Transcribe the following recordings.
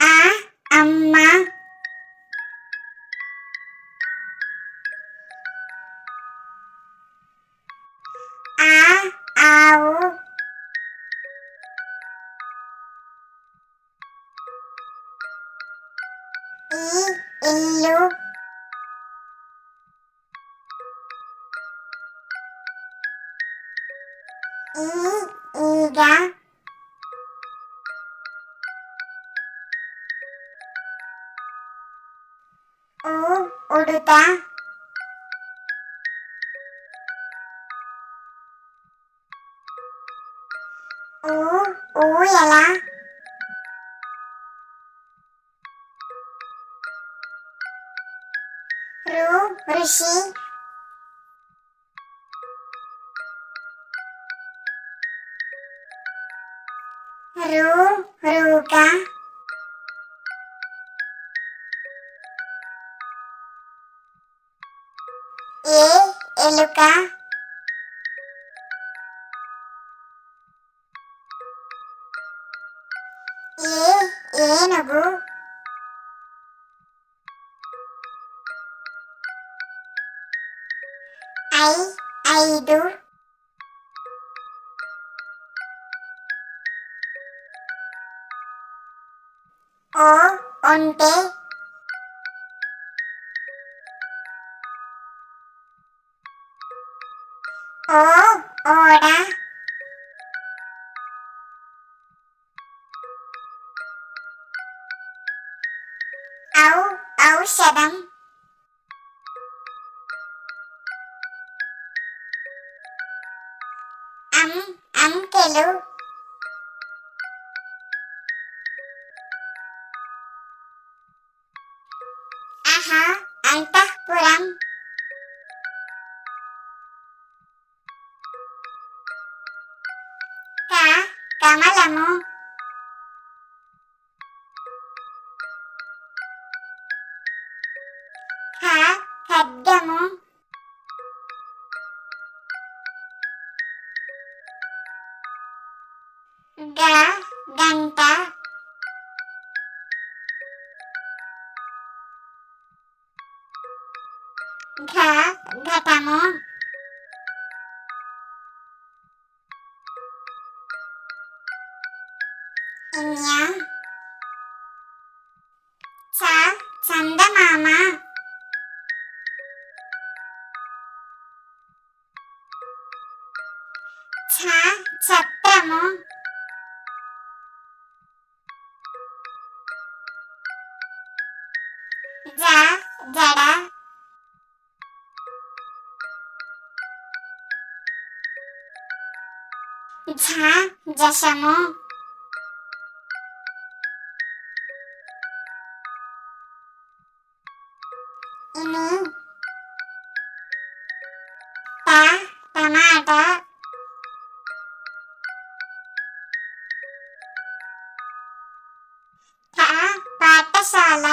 ఆ అమ్మ. ఆ ఆవు. ఈ ఇల్లు. ఈ ఈగ. ఊ ఉడుత. ఊ ఊయల. ఋ ఋషి. రు రూక. ఏ ఎలుక. ఏ ఏనుగు. ఐ ఐదు. ఓ ఒంటె. ఓ ఓడ. ఔ ఔషధం. అం అంకెలు. అహ అంతఃపురం. క కమలము. ఖ ఖడ్గము. గ గంట. ఘ ఘటము. ఞ చ చందమామ. ఛ ఛత్రము. జ జడ. ఝ జశము. ఇని ట టమాటా. ఠ పాఠశాల.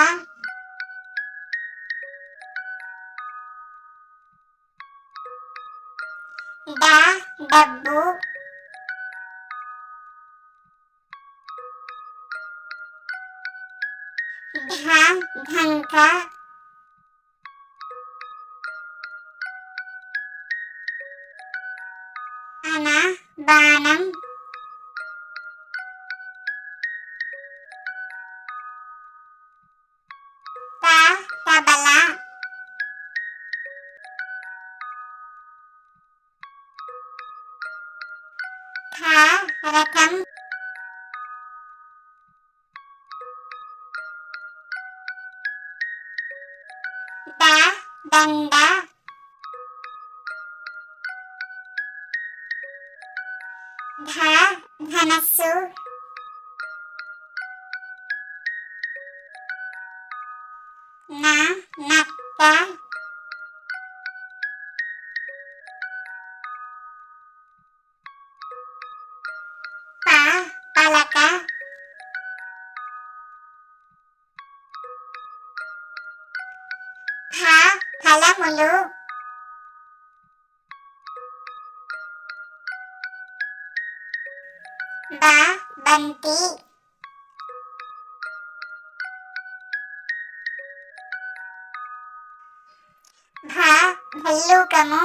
డ డబ్బు. ఢ ఢంక. అన బాణం. త తబల. ఠ రకం. ద దండ. ధ ధనస్సు. న నక్క. ప పలక. ఫ ఫలములు. బంతి భ భల్లూకము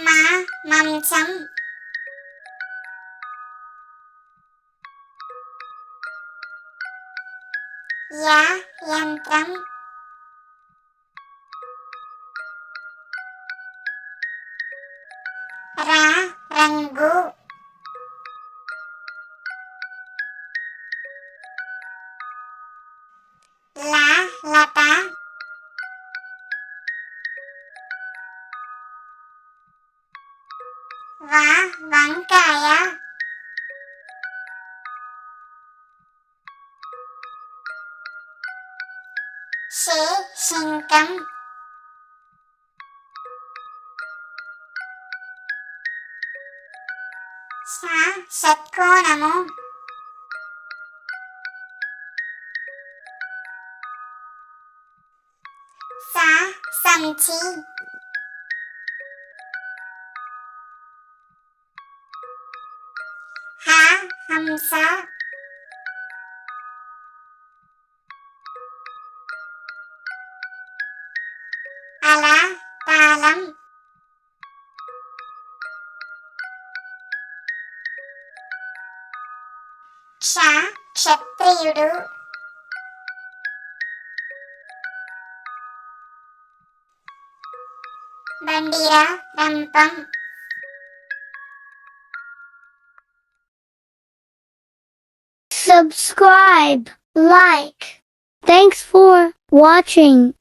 మా మంచం యా యంత్రం రా రంగు లా లత వా వంకాయ షే శంఖం ష షట్కోణము స సంచి హ హంస అల తాళం క్ష క్షత్రియుడు బండిర రంపం Subscribe, like. Thanks for watching.